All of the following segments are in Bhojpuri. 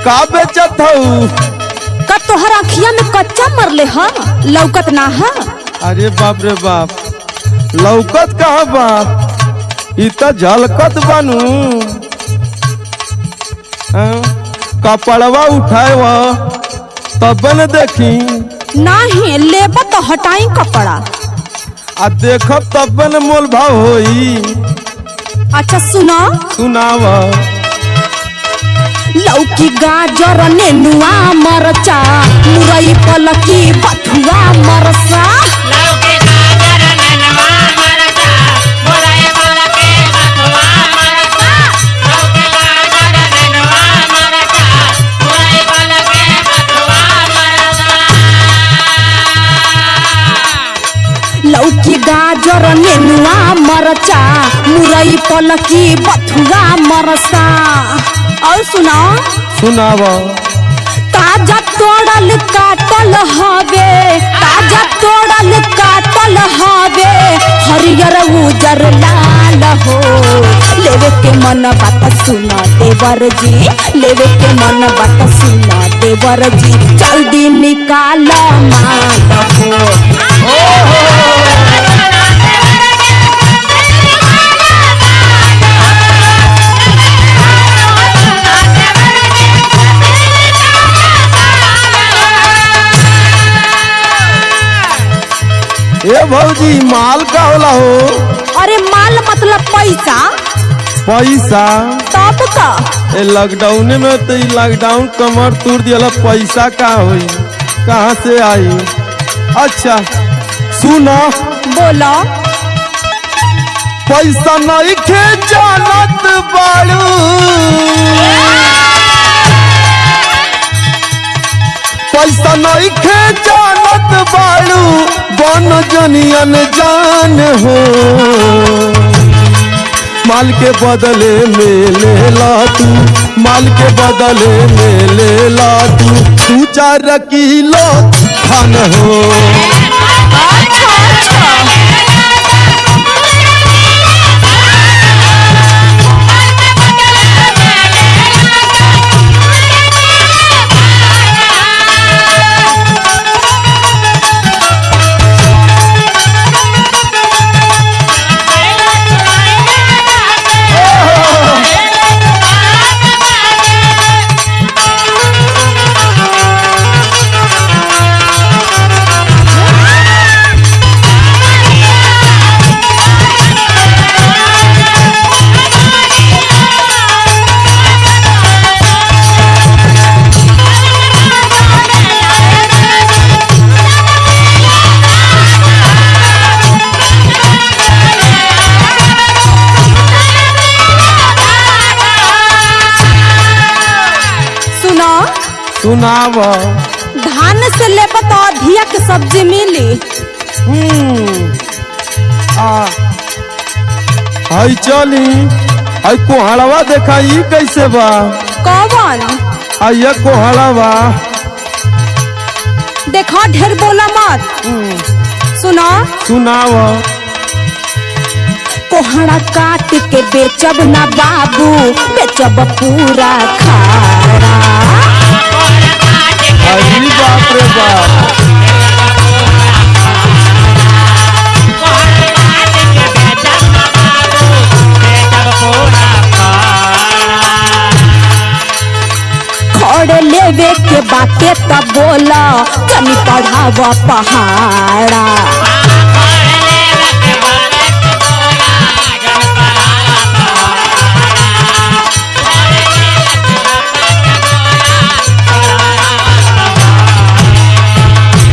का बेचत हूँ? का तोहर अखिया में कच्चा मरले ह लौकत ना ह? अरे बाप रे बाप, लौकत कहाँ बा, इ त झलकत बनू। कपड़वा उठाए वा तब न देखी। नहीं लेब तो हटाई कपड़ा। आ देखब तब न मोल भाव होई। अच्छा सुनो। सुनाव। लौकी गाजर नेनुआ मरचा मुरई पलकी बथुआ मरसा। लौकी गाजर नेनुआ मरचा मुरई पलकी बथुआ मरचा। लौकी गाजर नेनुआ मरचा मुरई पलकी बथुआ मरचा। लौकी गाजर नेनुआ मरचा मुरई पलकी बथुआ मरसा। और सुनो। सुनाव। ताजा तोड़ल काटल हवे, ताजा तोड़ल काटल हवे, हरियर उजर लाल हो। लेवे के मन बात सुना देवर जी, लेवे के मन बात सुना देवर जी, जल्दी निकाल माल हो। ए भौजी माल का होला हो? अरे माल मतलब पैसा। पैसा? तब का ए लॉकडाउन में तो लॉकडाउन कमर तोड़ दिया, पैसा का होई, कहाँ से आई? अच्छा सुनो। बोलो। पैसा नहीं खे जानत बाड़ू, पैसा नहीं खे जानत बाड़ू, बन जनियन जान हो। माल के बदले में ले ला तू, माल के बदले में ले ला तू 4 किलो धान हो। सुनाव। धान से लेब तो अधिक सब्जी मिली। हई चली, हई कोहड़वा देखा ई कैसे बा? कौन? ये कोहड़वा देखो, ढेर बोला मत। सुनो। सुनाव। कोहड़ा काट के बेचब ना बाबू, बेचब पूरा खाड़ा। अरे बाप रे बाप। खड़े लेवे के बाटे तब बोला, जनी पढ़ावा पहाड़ा।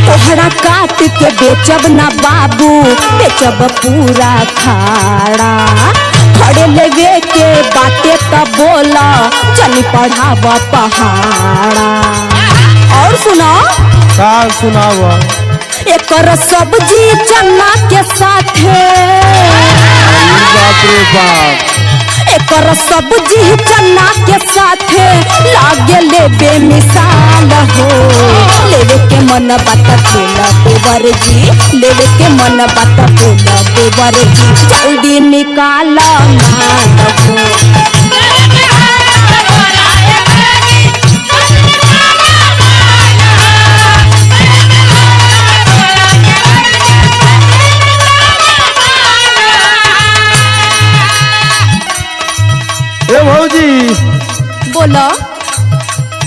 कोहड़ा काट के बेचब ना बाबू, बेचब पूरा खाड़ा। खड़े लेवे के बाटे तब बोला, चली पढ़ावा पहाड़ा। और सुनो। का सुनाव। एकर सब्जी चना के साथे। बाप रे बाप। एकर सब्जी चना के साथे लागे ले बेमिसाल हो। लेवे के मन बात बोला देवर जी, लेवे के मन बात बोला देवर जी, जल्दी निकाल माल हो। ए भौजी, बोला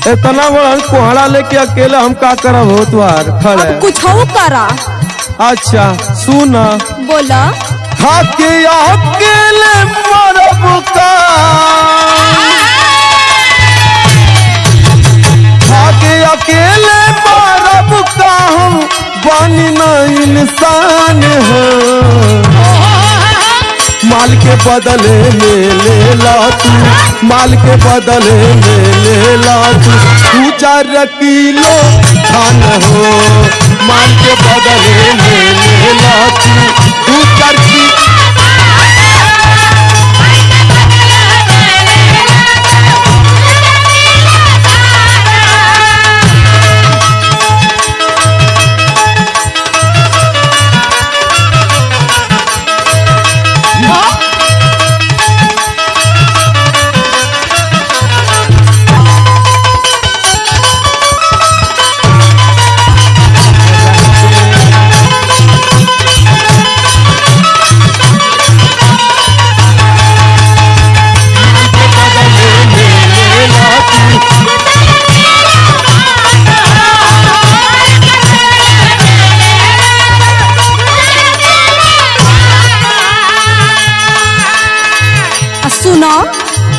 इतना बड़ा कोहड़ा लेके अकेले हम का करब हो तुहार खड़े। अब कुछ करा। अच्छा सुन, बोला खाके अकेले मरब का, खाके अकेले मरब का, हम बनी न इंसान हो। माल के बदले में ले ला तू, माल के बदले में ले ला तू 2-4 किलो धान हो। माल के बदले में ले ला तू 2-4 किलो।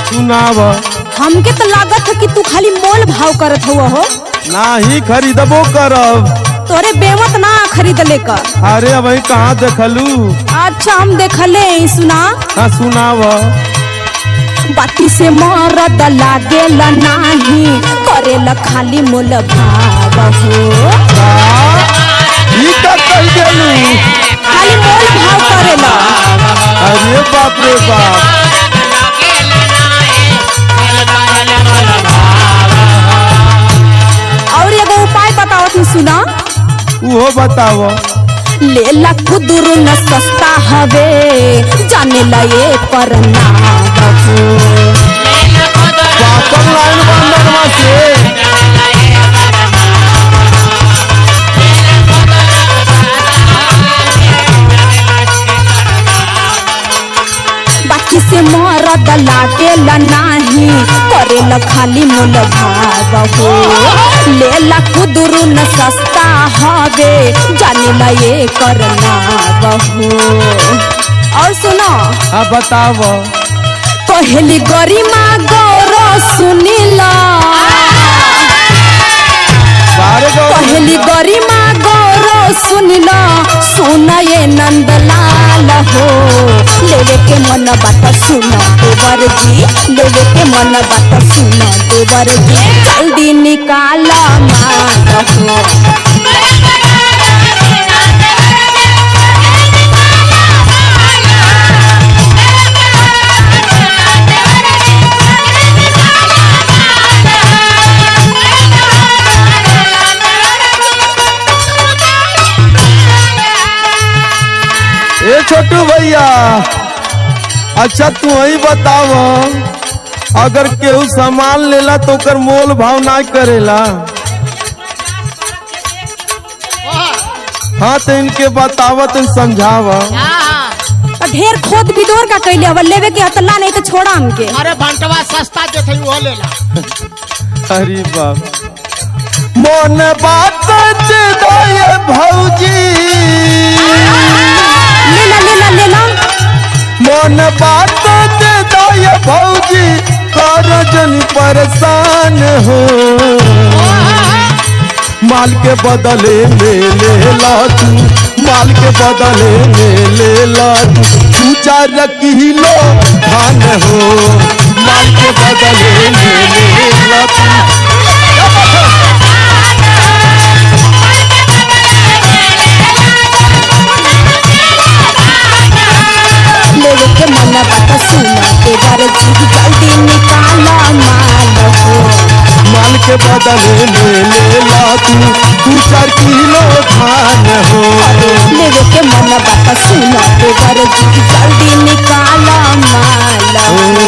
सुनाव। हमके तो लागत है कि तू खाली मोल भाव करत हुआ हो। नाही खरीदबो करब। तोरे बेमत ना खरीद ले का। अरे अब कहाँ देखलू? अच्छा हम देखले। सुना। हाँ सुनाव। बाती से मरद लागेला नाही, करेला खाली मोल भाव हो। ई का कह देलू? खाली मोल भाव करेला। अरे बाप रे बाप। और एगो उपाय बताओ तू। सुना। वो बताव। लेला खुदरू न सस्ता हवे, जाने ला ये पर ना बहू। पापन लाइन बंदरवा से। बाकी से मरद लागेला नाही, करेला खाली मोल भाव हो। लेला खुदरू न सस्ता हवे, जाने ला ये करना बहू। और सुनो। हाँ बताव। पहली गरिमा गौरव सुनिला, पहली गरिमा गौरव सुनिला, सुना ये नंदलाल हो। लेवे के मन बात सुना देवर जी, लेवे के मन बात सुना देवर जी, जल्दी निकाल माल हो। ए छोटू भैया, अच्छा तू ही बताव, अगर केहू सामान लेला तो ओकर मोल भाव ना करेला? हाँ तो इनके बतावत समझाव। ढेर खोद बिडोर का कैले अब लेवे के हतला नहीं तो छोड़ा हमके। अरे भंटवा सस्ता जो थे वो लेला। अरे बाप। मोन बात दे दो ये भौजी, लेला लेला लेला। मोन बात दे दो ये भौजी, कर जन परेशान हो। माल के बदले में ले ला तू, माल के बदले में ले ला तू 2-4 किलो धान हो। माल के बदले में ले ला तू। लेवे के मन बात सुना देवर जी, जल्दी निकाला माल हो। माल के बदले में ले ला तू 2-4 किलो धान हो। लेवे के मन बात सुना देवर जी, जल्दी निकाला माल हो।